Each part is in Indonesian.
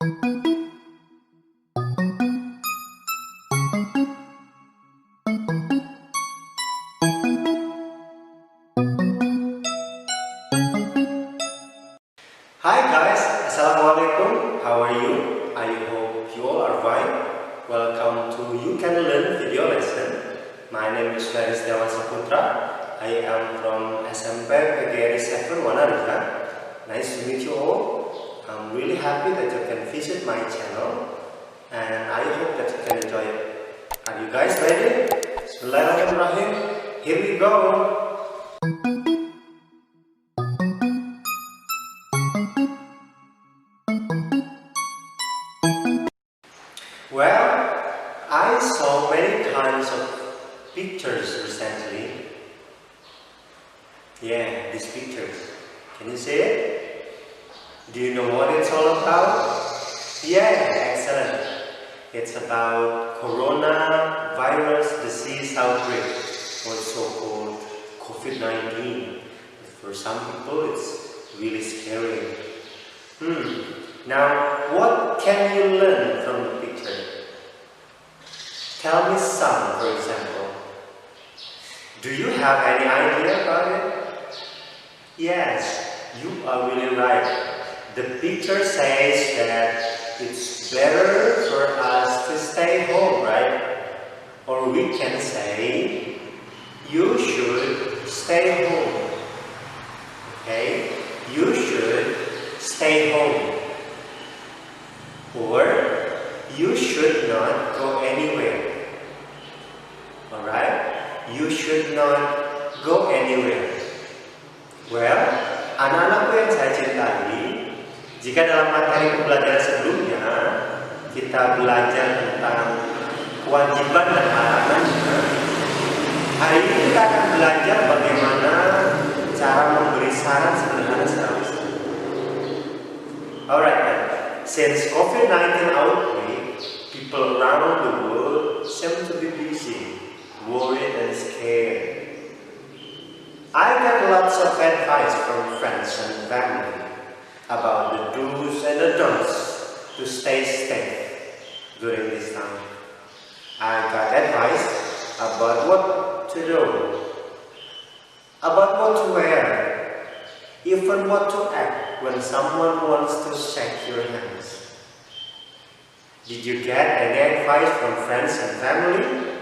Hi guys, Assalamualaikum. How are you? I hope you all are fine. Welcome to You Can Learn video lesson. My name is Ferry Setiawan Saputra. I am from SMP PGRI 7 Wanarja. Nice to meet you all. I'm really happy that you can visit my channel, and I hope that you can enjoy it. Are you guys ready? Bismillahirrahmanirrahim. Here we go. Well, I saw many kinds of pictures recently. Yeah, these pictures. Can you see it? Do you know what it's all about? Yeah, excellent. It's about coronavirus disease outbreak, also called COVID-19. For some people, it's really scary. Now, what can you learn from the picture? Tell me some, for example. Do you have any idea about it? Yes, you are really right. The picture says that it's better for us to stay home, right? Or we can say, you should stay home. Okay? You should stay home. Or, you should not go anywhere. Alright? You should not go anywhere. Well, anak-anakku yang saya cintai, jika dalam materi pembelajaran sebelumnya kita belajar tentang kewajiban dan larangannya, hari ini kita akan belajar bagaimana cara memberi saran sederhana secara lisan. Alright then. Since COVID-19 outbreak, people around the world seem to be busy, worried and scared. I get lots of advice from friends and family about the do's and the don'ts to stay safe during this time. I got advice about what to do, about what to wear, even what to act when someone wants to shake your hands. Did you get any advice from friends and family?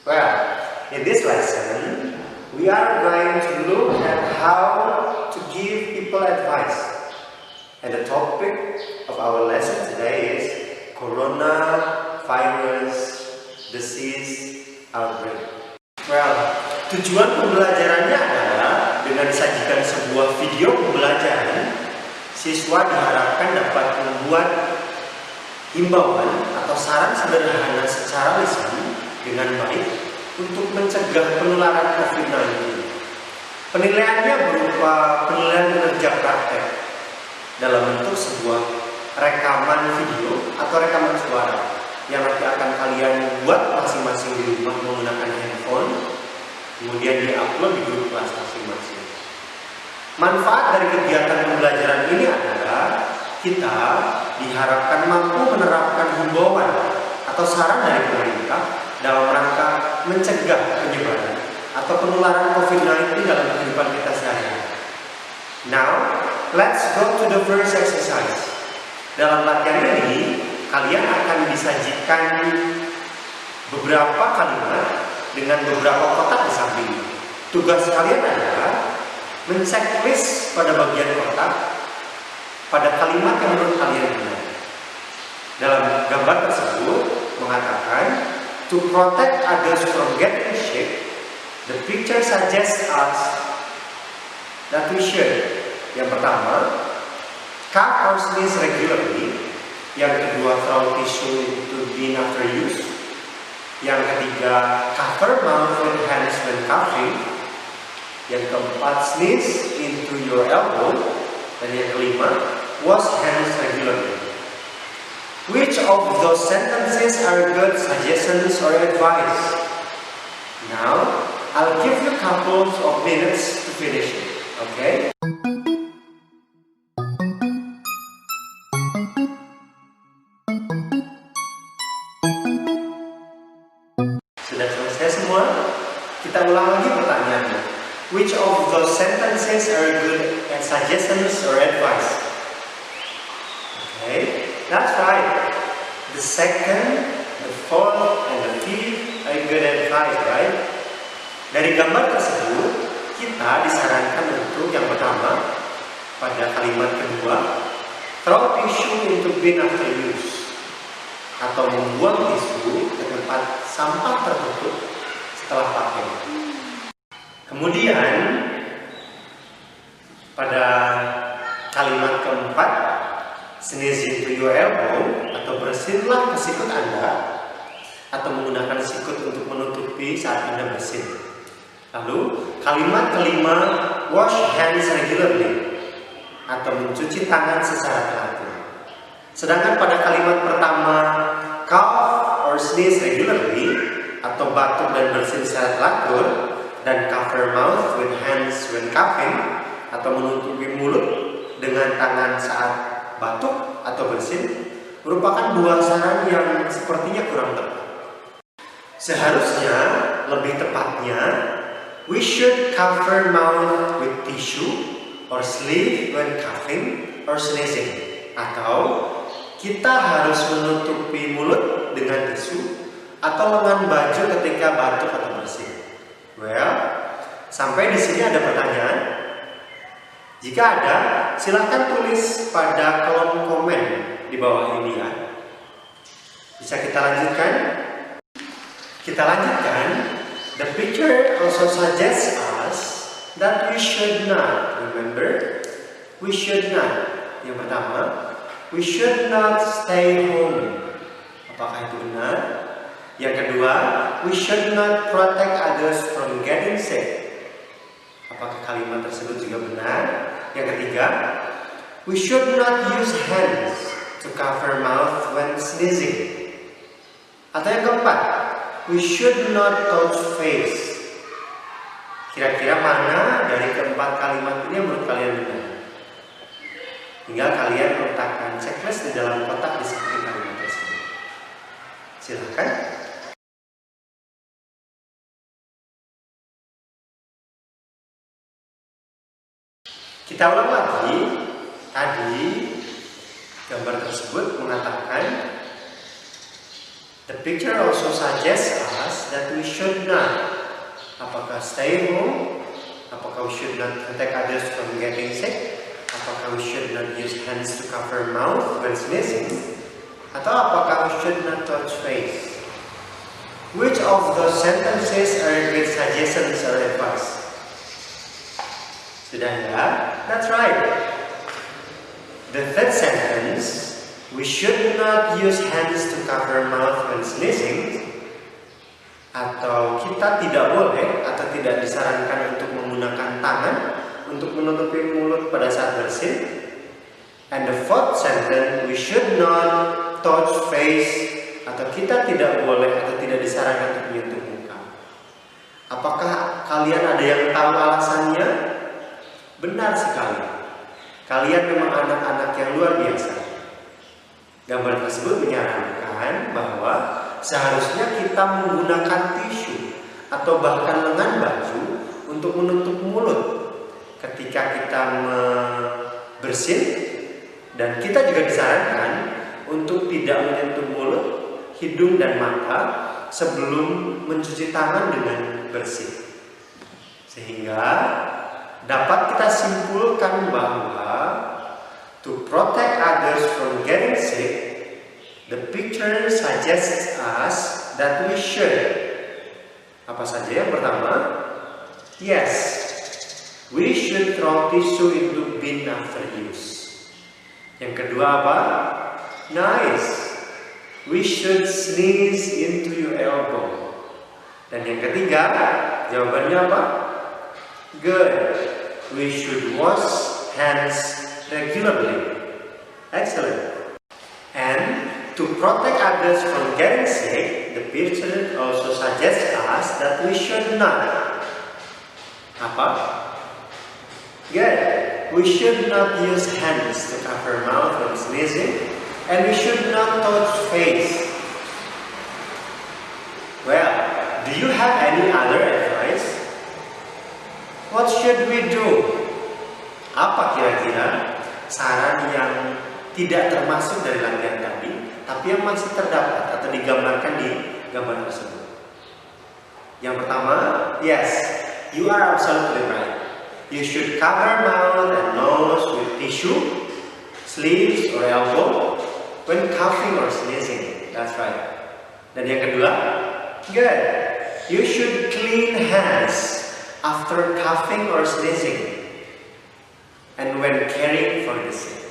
Well, in this lesson, we are going to look at how to give people advice. And the topic of our lesson today is coronavirus disease outbreak. Well, tujuan pembelajarannya adalah dengan disajikan sebuah video pembelajaran, siswa diharapkan dapat membuat himbauan atau saran sederhana secara lisan dengan baik untuk mencegah penularan COVID-19. Penilaiannya berupa penilaian kinerja praktek dalam bentuk sebuah rekaman video atau rekaman suara yang nanti akan kalian buat masing-masing di rumah menggunakan handphone, kemudian di-upload di grup kelas masing-masing. Manfaat dari kegiatan pembelajaran ini adalah kita diharapkan mampu menerapkan himbauan atau saran dari pemerintah dalam rangka mencegah penyebaran atau penularan COVID-19 dalam kehidupan kita sehari-hari. Now, let's go to the first exercise. Dalam latihan ini, kalian akan disajikan beberapa kalimat dengan beberapa kotak di sampingnya. Tugas kalian adalah men-checklist pada bagian kotak pada kalimat yang menurut kalian benar. Dalam gambar tersebut mengatakan, to protect others from getting sick, the picture suggests us that we should. Yang pertama, cough or sneeze regularly. Yang kedua, throw tissue to bin after use. Yang ketiga, cover mouth with hands when coughing. Yang keempat, sneeze into your elbow. Dan yang kelima, wash hands regularly. Which of those sentences are good suggestions or advice? Now, I'll give you a couple of minutes to finish it, okay? Which of those sentences are good as suggestions or advice? Okay, that's right. The second, the fourth, and the fifth are good advice, right? Dari gambar tersebut, kita disarankan untuk yang pertama, pada kalimat kedua, throw tissue into bin after use, atau membuang tisu ke tempat sampah tertutup setelah pakai. Kemudian pada kalimat keempat, sneeze into your elbow, atau bersinlah ke sikut Anda, atau menggunakan sikut untuk menutupi saat Anda bersin. Lalu kalimat kelima, wash hands regularly, atau mencuci tangan secara teratur. Sedangkan pada kalimat pertama, cough or sneeze regularly, atau batuk dan bersin secara teratur, dan cover mouth with hands when coughing, atau menutupi mulut dengan tangan saat batuk atau bersin, merupakan dua saran yang sepertinya kurang tepat. Seharusnya lebih tepatnya, we should cover mouth with tissue or sleeve when coughing or sneezing, atau kita harus menutupi mulut dengan tisu atau lengan baju ketika batuk atau bersin. Well, sampai di sini ada pertanyaan? Jika ada, silahkan tulis pada kolom komen di bawah ini ya. Bisa kita lanjutkan? Kita lanjutkan. The picture also suggests us that we should not. Remember, we should not. Yang pertama, we should not stay home. Apakah itu benar? Yang kedua, we should not protect others from getting sick. Apakah kalimat tersebut juga benar? Yang ketiga, we should not use hands to cover mouth when sneezing. Atau yang keempat, we should not touch face. Kira-kira mana dari keempat kalimat ini menurut kalian benar? Tinggal kalian letakkan checklist di dalam kotak di samping kalimat tersebut. Silahkan. Kita ulang lagi. Tadi gambar tersebut mengatakan the picture also suggests us that we should not. Apakah stay home? Apakah we should not protect others from getting sick? Apakah we should not use hands to cover mouth when sneezing? Atau apakah we should not touch face? Which of those sentences are good suggestions or advice? Sudah ya? That's right. The third sentence, we should not use hands to cover mouth when sneezing, atau kita tidak boleh atau tidak disarankan untuk menggunakan tangan untuk menutupi mulut pada saat bersin. And the fourth sentence, we should not touch face, atau kita tidak boleh atau tidak disarankan untuk menyentuh muka. Apakah kalian ada yang tahu alasannya? Benar sekali. Kalian memang anak-anak yang luar biasa. Gambar tersebut menyarankan bahwa seharusnya kita menggunakan tisu atau bahkan lengan baju untuk menutup mulut ketika kita bersin, dan kita juga disarankan untuk tidak menyentuh mulut, hidung dan mata sebelum mencuci tangan dengan bersih. Sehingga dapat kita simpulkan bahwa to protect others from getting sick, the picture suggests us that we should. Apa saja yang pertama? Yes, we should throw tissue into bin after use. Yang kedua apa? Nice, we should sneeze into your elbow. Dan yang ketiga, jawabannya apa? Good, we should wash hands regularly. Excellent. And to protect others from getting sick, the picture also suggests us that we should not. Apa? Good. We should not use hands to cover mouth when sneezing, and we should not touch face. Well, do you have any other advice? What should we do? Apa kira-kira saran yang tidak termasuk dari latihan tadi, tapi yang masih terdapat atau digambarkan di gambar tersebut? Yang pertama, yes, you are absolutely right. You should cover mouth and nose with tissue, sleeves or elbow when coughing or sneezing. That's right. Dan yang kedua, good. You should clean hands after coughing or sneezing and when caring for the sick.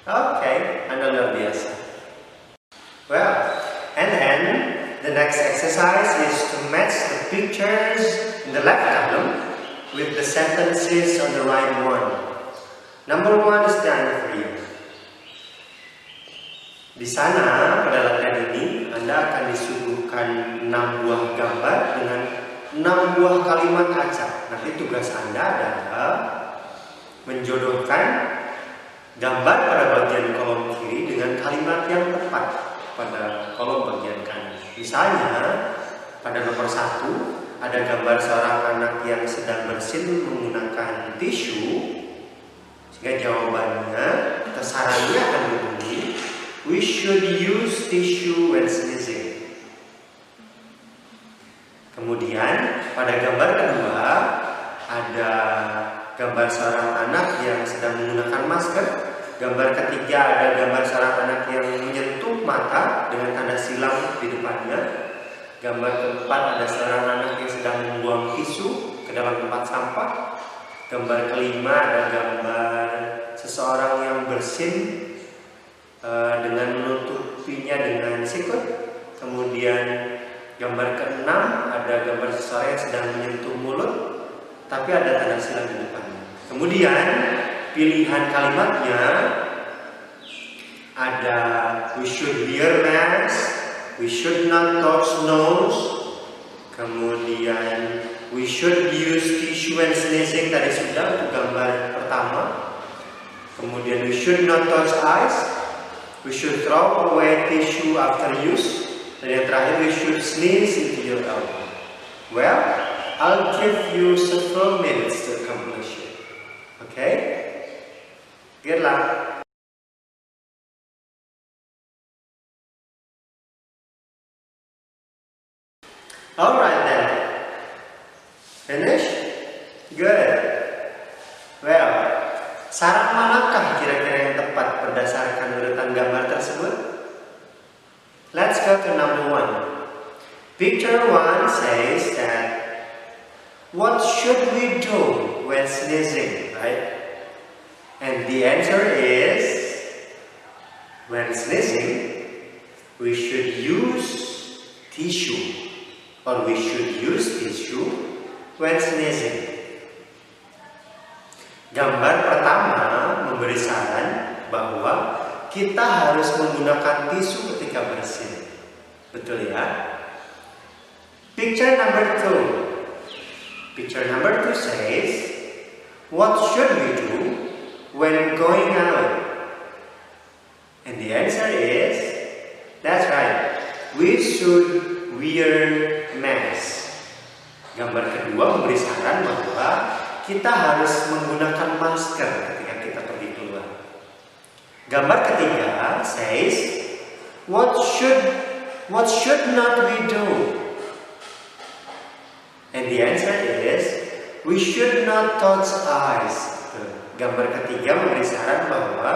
Okay, Anda luar biasa. Well, and then the next exercise is to match the pictures in the left column with the sentences on the right one. Number 1 is done for you. Di sana pada latihan ini Anda akan disuguhkan 6 buah gambar dengan 6 buah kalimat acak. Nanti tugas Anda adalah menjodohkan gambar pada bagian kolom kiri dengan kalimat yang tepat pada kolom bagian kanan. Misalnya pada nomor 1 ada gambar seorang anak yang sedang bersin menggunakan tisu, sehingga jawabannya atau sarannya akan berbunyi, we should use tissue when sneezing. Kemudian pada gambar kedua ada gambar seorang anak yang sedang menggunakan masker. Gambar ketiga ada gambar seorang anak yang menyentuh mata dengan tanda silang di depannya. Gambar keempat ada seorang anak yang sedang membuang tisu ke dalam tempat sampah. Gambar kelima ada gambar seseorang yang bersin dengan menutupinya dengan sikut. Kemudian gambar keenam ada gambar seseorang yang sedang menyentuh mulut, tapi ada tanda silang di depannya. Kemudian pilihan kalimatnya ada we should wear mask, we should not touch nose, kemudian we should use tissue when sneezing, tadi sudah untuk gambar pertama. Kemudian we should not touch eyes, we should throw away tissue after use, dan yang terakhir we should sneeze into your elbow. Well, I'll give you several minutes to accomplish it. Okay? Good luck. Alright then. Finish? Good. Well, saran manakah kira-kira yang tepat berdasarkan urutan gambar tersebut? Let's go to number 1. Picture 1 says that what should we do when sneezing, right? And the answer is when sneezing we should use tissue, or we should use tissue when sneezing. Gambar pertama memberi saran bahwa kita harus menggunakan tisu ketika bersin. Betul ya? Picture number 2. Picture number 2 says, what should we do when going out? And the answer is, that's right, we should wear mask. Gambar kedua memberi saran bahwa kita harus menggunakan masker ketika kita pergi keluar. Gambar ketiga says, what should not we do? And the answer is, we should not touch eyes. Gambar ketiga memberi saran bahwa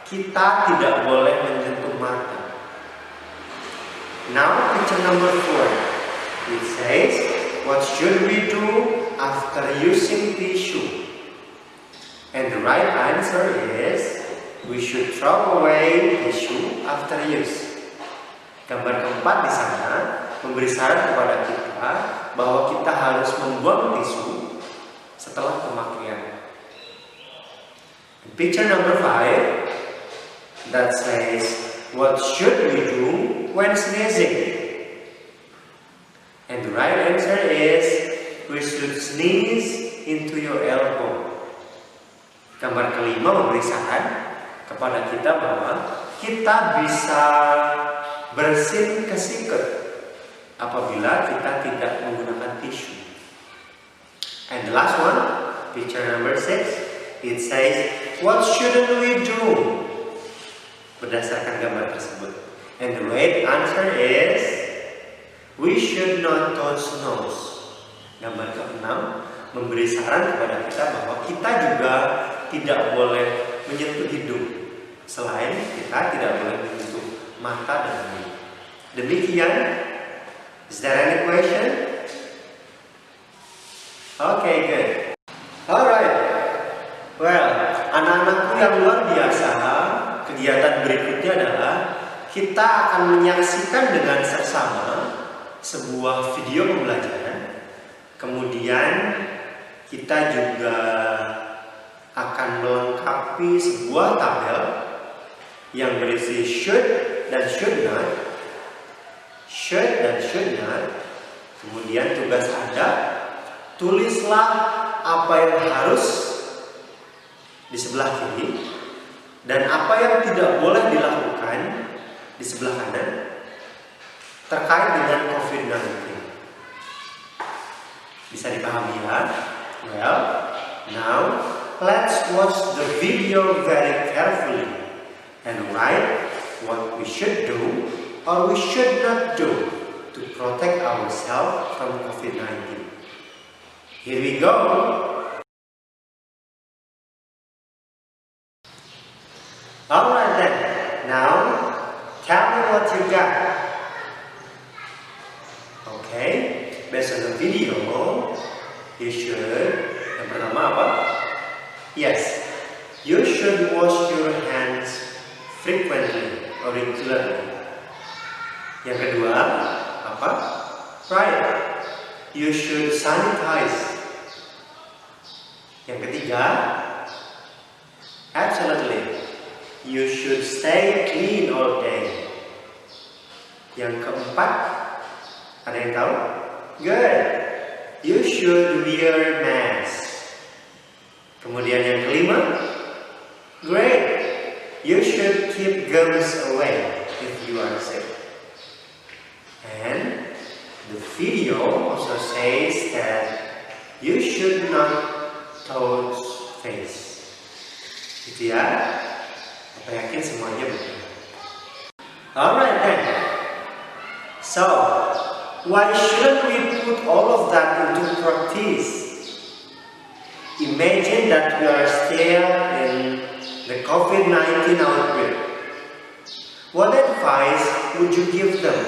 kita tidak boleh menyentuh mata. Now picture number 4. It says, what should we do after using tissue? And the right answer is, we should throw away tissue after use. Gambar keempat di sana memberi saran kepada kita bahwa kita harus membuang tisu setelah pemakaian. Picture number 5 that says, what should we do when sneezing? And the right answer is, we should sneeze into your elbow. Gambar kelima memberi saran kepada kita bahwa kita bisa bersin ke sikut apabila kita tidak menggunakan tisu. And the last one, picture number 6, it says, what shouldn't we do? Berdasarkan gambar tersebut. And the right answer is, we should not touch nose. Gambar ke-6 memberi saran kepada kita bahwa kita juga tidak boleh menyentuh hidung. Selain kita tidak boleh menyentuh mata dan mulut. Demikian. Is there any question? Okay, good. Alright. Well, anak-anakku yang luar biasa, kegiatan berikutnya adalah kita akan menyaksikan dengan seksama sebuah video pembelajaran. Kemudian kita juga akan melengkapi sebuah tabel yang berisi should dan should not. Should dan should not. Kemudian tugas Anda, tulislah apa yang harus di sebelah kiri dan apa yang tidak boleh dilakukan di sebelah kanan terkait dengan COVID-19. Bisa dipahami ya? Well, now let's watch the video very carefully and write what we should do or we should not do to protect ourselves from COVID-19. Here we go. Alright then, now tell me what you got. Okay, based on the video, you should, yang pertama apa? Yes, you should wash your hands frequently or regularly. Yang kedua, apa? Right, you should sanitize. Yang ketiga, absolutely, you should stay clean all day. Yang keempat, ada yang tahu? Good, you should wear mask. Kemudian yang kelima, great, you should keep germs away if you are sick. And the video also says that you should not touch face. Gitu ya. Apa yakin semuanya betul? Alright then. So, why shouldn't we put all of that into practice? Imagine that we are still in the COVID-19 outbreak. What advice would you give them?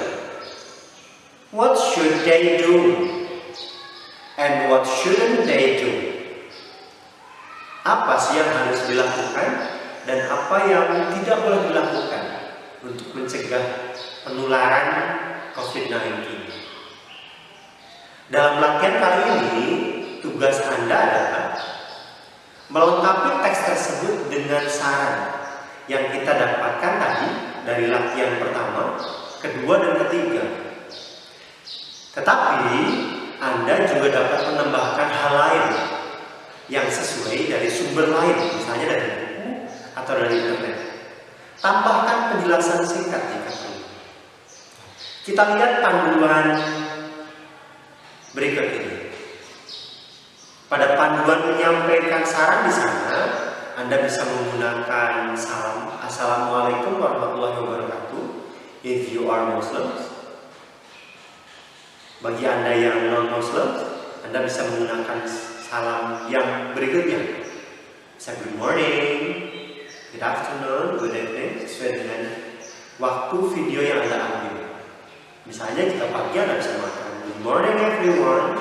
What should they do? And what shouldn't they do? Apa sih yang harus dilakukan dan apa yang tidak boleh dilakukan untuk mencegah penularan COVID-19? Dalam latihan kali ini, tugas Anda adalah melengkapi teks tersebut dengan saran yang kita dapatkan tadi dari latihan pertama, kedua, dan ketiga. Tetapi Anda juga dapat menambahkan hal lain yang sesuai dari sumber lain, misalnya dari buku atau dari internet. Tambahkan penjelasan singkat jika perlu. Kita lihat panduan berikut ini. Pada panduan menyampaikan saran di sana, Anda bisa menggunakan salam Assalamualaikum warahmatullahi wabarakatuh if you are Muslims. Bagi Anda yang non-Muslim, Anda bisa menggunakan salam yang berikutnya. Bisa good morning, good afternoon, good evening, sesuai dengan waktu video yang Anda ambil. Misalnya jika pagi Anda bisa mengatakan good morning everyone.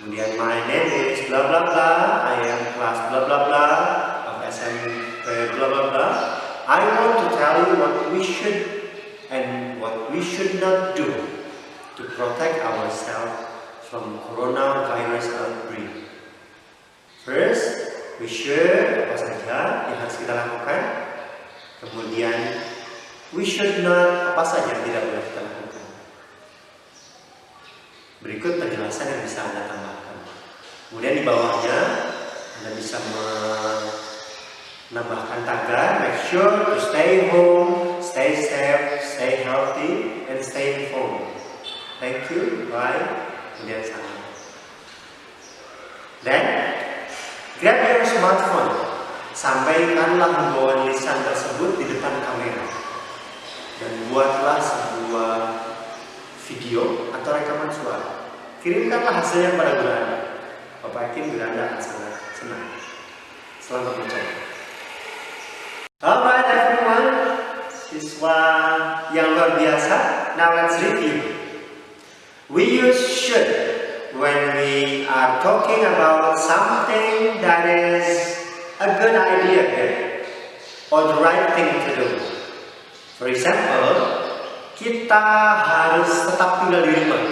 Kemudian my name is bla bla bla, I am class bla bla bla of SMP bla bla bla. I want to tell you what we should and what we should not do to protect ourselves from coronavirus outbreak. First, we should, apa saja yang harus kita lakukan. Kemudian, we should not, apa saja yang tidak boleh kita lakukan. Berikut penjelasan yang bisa Anda tambahkan. Kemudian di bawahnya, Anda bisa menambahkan tagar, make sure to stay home, stay safe, stay healthy, and stay informed. Thank you, bye, kemudian salam. Then, grab your smartphone. Sampaikanlah himbauan lisan tersebut di depan kamera. Dan buatlah sebuah video atau rekaman suara. Kirimkanlah hasilnya kepada guru Anda. Bapak yakin guru Anda akan sangat senang. Selamat mencoba. Alright everyone, siswa yang luar biasa. Now let's review. We use should when we are talking about something that is a good idea or the right thing to do. For example, kita harus tetap tinggal di rumah.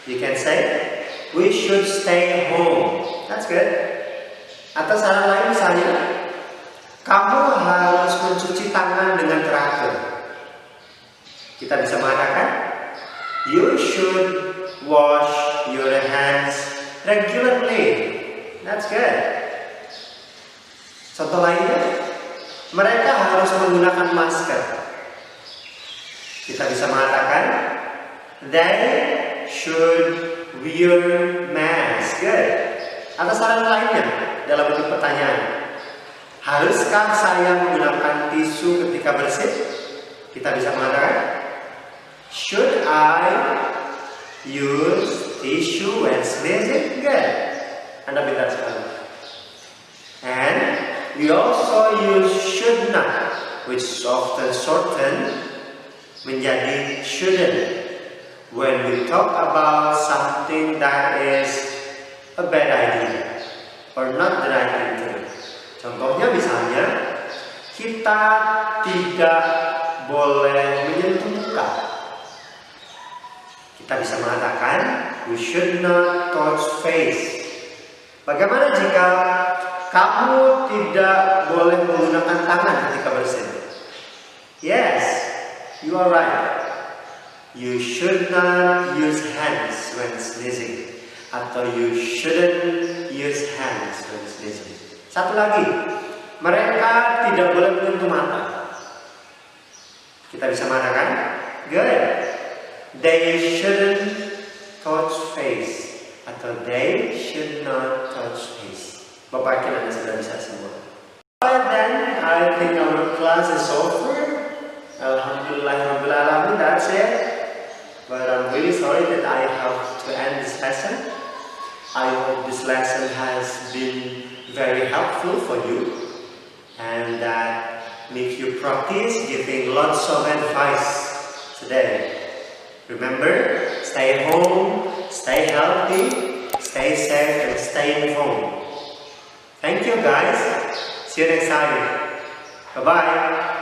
You can say, we should stay home. That's good. Atau saran lain misalnya, kamu harus mencuci tangan dengan teratur. Kita bisa mengatakan, you should wash your hands regularly. That's good. Contoh lainnya, mereka harus menggunakan masker. Kita bisa mengatakan, they should wear mask. Good. Atau saran lainnya dalam bentuk pertanyaan, haruskah saya menggunakan tisu ketika bersih? Kita bisa mengatakan, should I use tissue when sneezing? Good. Anda pintar sekali. And we also use should not, which is often shortened menjadi shouldn't when we talk about something that is a bad idea or not the right thing to do. Contohnya misalnya, kita tidak boleh menyentuh muka. Kita bisa mengatakan, we should not touch face. Bagaimana jika kamu tidak boleh menggunakan tangan ketika bersin? Yes, you are right. You should not use hands when sneezing. Atau you shouldn't use hands when sneezing. Satu lagi, mereka tidak boleh menyentuh mata. Kita bisa mengatakan, good. They shouldn't touch face. Atau they should not touch face. Bapak yakin Anda sudah bisa semua. Alright then, I think our class is over. Alhamdulillahirrahmanirrahim, that's it. But I'm really sorry that I have to end this lesson. I hope this lesson has been very helpful for you and that make you practice giving lots of advice today. Remember, stay home, stay healthy, stay safe, and stay informed. Thank you guys. See you next time. Bye-bye.